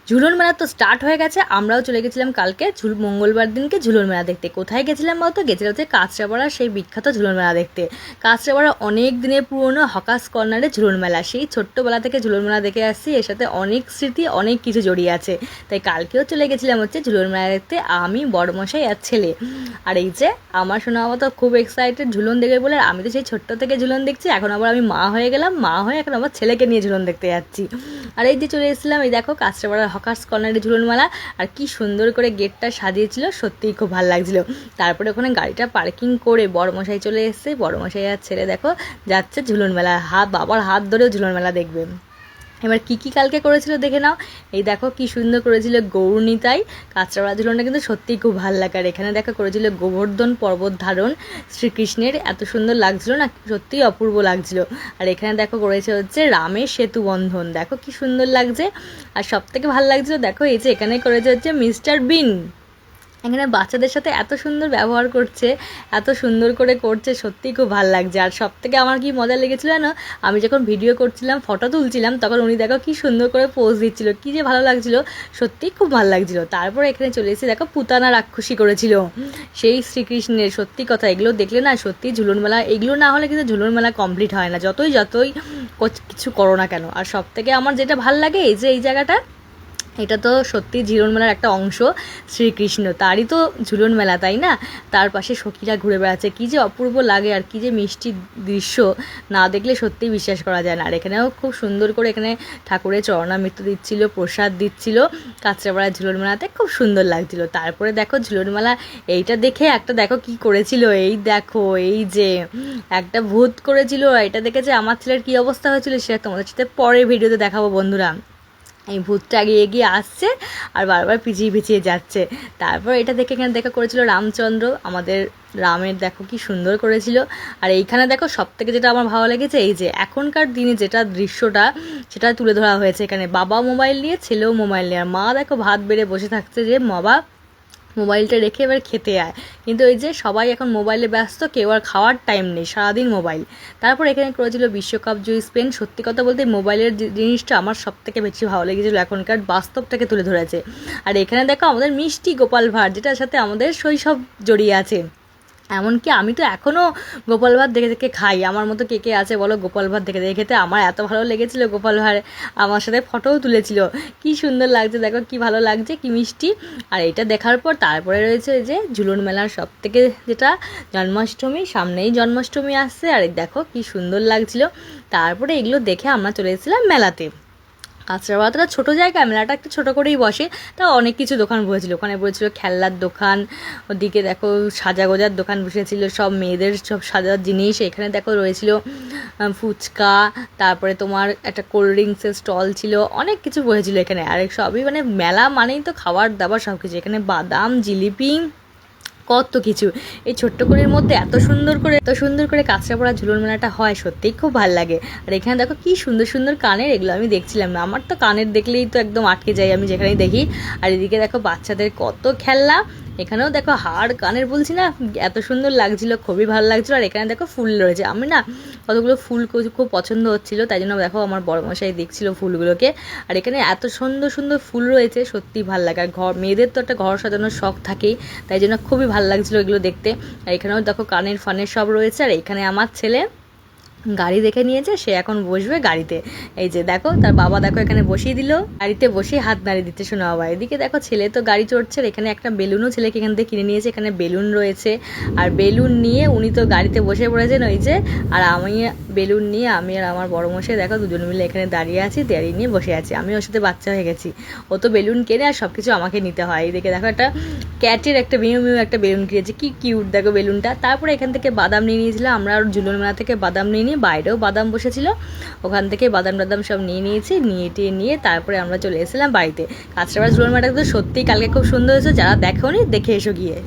ঝুলন মেলা তো স্টার্ট হয়ে গেছে। আমরাও চলে গেছিলাম কালকে মঙ্গলবার দিনকে ঝুলন মেলা দেখতে। কোথায় গেছিলাম বলতো? গেছিলাম হচ্ছে কাঁচরাপাড়া সেই বিখ্যাত ঝুলন মেলা দেখতে। কাঁচরাপাড়া অনেক দিনের পুরনো হকাস কর্নারে ঝুলন মেলা, সেই ছোট্টবেলা থেকে ঝুলন মেলা দেখে আসছি। এর সাথে অনেক স্মৃতি, অনেক কিছু জড়িয়ে আছে। তাই কালকেও চলে গেছিলাম হচ্ছে ঝুলন মেলা দেখতে, আমি, বড়মশাই আর ছেলে। আর এই যে আমার সোনা বাবা তো খুব এক্সাইটেড ঝুলন দেখবে বলে। আমি তো সেই ছোট্ট থেকে ঝুলন দেখছি, এখন আবার আমি মা হয়ে গেলাম, মা হয়ে এখন আমার ছেলেকে নিয়ে ঝুলন দেখতে যাচ্ছি। আর এই যে চলে এসেছিলাম, এই দেখো কাঁচরাপাড়ার হকার্স কর্নারে ঝুলন মেলা। আর কি সুন্দর করে গেটটা সাজিয়েছিল, সত্যিই খুব ভালো লাগছিল। তারপরে ওখানে গাড়িটা পার্কিং করে বড়মশাই চলে এসেছে। বড়মশাই আর ছেলে দেখো যাচ্ছে ঝুলন মেলা, বাবার হাত ধরেও ঝুলন মেলা দেখবে। এবার কী কালকে করেছিল দেখে নাও। এই দেখো কি সুন্দর করেছিল গৌরনীতাই। কাঁচরাপাড়া ঝুলনটা কিন্তু সত্যিই খুব ভালো লাগে। আর এখানে দেখো করেছিল গোবর্ধন পর্বত ধারণ শ্রীকৃষ্ণের, এত সুন্দর লাগছিল না, সত্যিই অপূর্ব লাগছিল। আর এখানে দেখো করেছে হচ্ছে রামের সেতু বন্ধন, দেখো কি সুন্দর লাগছে। আর সব থেকে ভালো লাগছিল দেখো এই যে এখানে করেছে হচ্ছে মিস্টার বিন। এখানে বাচ্চাদের সাথে এত সুন্দর ব্যবহার করছে, এত সুন্দর করে করছে, সত্যিই খুব ভালো লাগছে। আর সব থেকে আমার কি মজা লেগেছিল না, আমি যখন ভিডিও করছিলাম, ফটো তুলছিলাম, তখন উনি দেখো কি সুন্দর করে পোজ দিচ্ছিল, কি যে ভালো লাগছিল, সত্যিই খুব ভালো লাগছিল। তারপর এখানে চলে এসে দেখো পুতানা রাক্ষসী করেছিল সেই শ্রীকৃষ্ণের। সত্যি কথা, এগুলো দেখলে না সত্যি ঝুলন মেলা, এগুলো না হলে কিন্তু ঝুলন মেলা কমপ্লিট হয় না, যতই কিছু করো না কেন। আর সব থেকে আমার যেটা ভালো লাগে এই যে এই জায়গাটা, এটা তো সত্যি ঝুলন মেলার একটা অংশ। শ্রীকৃষ্ণ তারই তো ঝুলন মেলা, তাই না? তার পাশে সখীরা ঘুরে বেড়াচ্ছে, কী যে অপূর্ব লাগে আর কী যে মিষ্টি দৃশ্য, না দেখলে সত্যিই বিশ্বাস করা যায় না। আর এখানেও খুব সুন্দর করে এখানে ঠাকুরের চরণামৃত দিচ্ছিল, প্রসাদ দিচ্ছিল কাঁচরাপাড়ার ঝুলন মেলাতে, খুব সুন্দর লাগছিল। তারপরে দেখো ঝুলন মেলা এইটা দেখে একটা দেখো কি করেছিল, এই দেখো এই যে একটা ভূত করেছিল, এটা দেখেছে আমার ছেলের কী অবস্থা হয়েছিল সেটা তোমাদের সাথে পরের ভিডিওতে দেখাবো বন্ধুরা। এই ভূতটা এগিয়ে এগিয়ে আসছে আর বারবার পিছিয়ে পিছিয়ে যাচ্ছে। তারপর এটা দেখে এখানে দেখা করেছিল রামচন্দ্র, আমাদের রামের, দেখো কি সুন্দর করেছিল। আর এইখানে দেখো সব থেকে যেটা আমার ভালো লেগেছে, এই যে এখনকার দিনে যেটা দৃশ্যটা সেটা তুলে ধরা হয়েছে এখানে। বাবা মোবাইল নিয়ে, ছেলেও মোবাইল নিয়ে, আর মা দেখো ভাত বেড়ে বসে থাকছে যে বাবা মোবাইলটা রেখে এবার খেতে আয়। কিন্তু এই যে সবাই এখন মোবাইলে ব্যস্ত, কেউ আর খাওয়ার টাইম নেই, সারাদিন মোবাইল। তারপর এখানে করেছিল বিশ্বকাপ জয়ী স্পেন। সত্যি কথা বলতে মোবাইলের জিনিসটা আমার সব থেকে বেশি ভালো লেগেছিলো, এখনকার বাস্তবটাকে তুলে ধরেছে। আর এখানে দেখো আমাদের মিষ্টি গোপাল ভাঁড়, যেটার সাথে আমাদের শৈশব জড়িয়ে আছে। এমনকি আমি তো এখনও গোপাল ভাঁড় দেখে দেখে খাই। আমার মতো কে কে আছে বলো গোপাল ভাঁড় দেখে দেখে খেতে? আমার এত ভালো লেগেছিল গোপাল ভাঁড়, আমার সাথে ফটোও তুলেছিল। কি সুন্দর লাগছে দেখো, কি ভালো লাগছে, কি মিষ্টি। আর এটা দেখার পর তারপরে রয়েছে যে ঝুলন মেলার সব থেকে যেটা জন্মাষ্টমী, সামনেই জন্মাষ্টমী আসছে। আর দেখো কি সুন্দর লাগছিল। তারপরে এগুলো দেখে আমরা চলে এসেছিলাম মেলাতে। কাঁচরাপাড়াটা ছোটো জায়গা, মেলাটা একটু ছোটো করেই বসে, তাও অনেক কিছু দোকান বসেছিল। ওখানে বসেছিল খেলনার দোকান, ওদিকে দেখো সাজাগোজার দোকান বসেছিল, সব মেয়েদের সব সাজার জিনিস। এখানে দেখো রয়েছিল ফুচকা, তারপরে তোমার একটা কোল্ড ড্রিঙ্কসের স্টল ছিল, অনেক কিছু বসেছিল এখানে। আর সবই মানে মেলা মানেই তো খাবার দাবার সব কিছু, এখানে বাদাম, জিলিপি, কত কিছু। এই ছোট্ট করের মধ্যে এত সুন্দর করে কাঁচরাপাড়া ঝুলন মেলাটা হয়, সত্যিই খুব ভালো লাগে। আর এখানে দেখো কি সুন্দর সুন্দর কানের, এগুলো আমি দেখছিলাম, আমার তো কানের দেখলেই তো একদম আটকে যাই আমি যেখানেই দেখি। আর এদিকে দেখো বাচ্চাদের কত খেলনা, এখানেও দেখো হাড় কানের, বলছি না এত সুন্দর লাগছিল, খুবই ভালো লাগছিলো। আর এখানে দেখো ফুল রয়েছে, আমি না কতগুলো ফুল খুব পছন্দ হচ্ছিলো, তাই জন্য দেখো আমার বড়মশাই দেখছিল ফুলগুলোকে। আর এখানে এত সুন্দর সুন্দর ফুল রয়েছে, সত্যিই ভালো লাগে। আর মেয়েদের তো একটা ঘর সাজানোর শখ থাকেই, তাই জন্য খুবই ভালো লাগছিলো এগুলো দেখতে। আর এখানেও দেখো কানের ফানের সব রয়েছে। আর এখানে আমার ছেলে গাড়ি দেখে নিয়েছে, সে এখন বসবে গাড়িতে। এই যে দেখো তার বাবা দেখো এখানে বসিয়ে দিল, গাড়িতে বসে হাত নাড়িয়ে দিচ্ছে শোনা বাবা। এদিকে দেখো ছেলে তো গাড়ি চড়ছে, এখানে একটা বেলুনও ছেলেকে এখান থেকে কিনে নিয়েছে, এখানে বেলুন রয়েছে। আর বেলুন নিয়ে উনি তো গাড়িতে বসে পড়েছেন ওই যে। আর আমি বেলুন নিয়ে, আমি আর আমার বড় মশাই দেখো দুজন মিলে এখানে দাঁড়িয়ে আছি, দাঁড়িয়ে নিয়ে বসে আছি। আমি ওর সাথে বাচ্চা হয়ে গেছি, ও তো বেলুন কেনে আর সব কিছু আমাকে নিতে হয়। এদিকে দেখো একটা ক্যাটের একটা মিউ মিউ একটা বেলুন কিনেছে, কি কিউট দেখো বেলুনটা। তারপরে এখান থেকে বাদাম নিয়ে নিয়েছিলাম আমরা, আর ঝুলন মেলা থেকে বাদাম নিয়ে নিয়ে, বাইরেও বাদাম বসেছিল, ওখান থেকে বাদাম টাদাম সব নিয়ে নিয়েছি, নিয়ে তারপরে আমরা চলে এসেছিলাম বাড়িতে। কাঁচরাপাড়া ঝুলন মেলাটা তো সত্যিই কালকে খুব সুন্দর হয়েছে, যারা দেখোনি দেখে এসো গিয়ে।